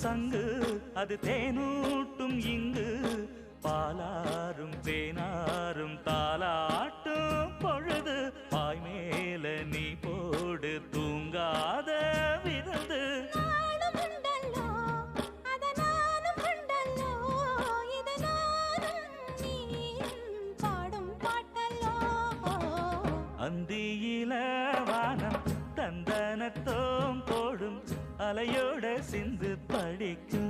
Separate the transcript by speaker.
Speaker 1: சங்கு அது தேனூட்டும் இங்கு பாலாரும் தேனாரும் தாலாட்டும் பொழுது பாய் மேல நீ போடு தூங்காத விருந்து அந்தியில வானம் தந்தனத்தோம் போடும் அலையோட சிந்து படிக்கும்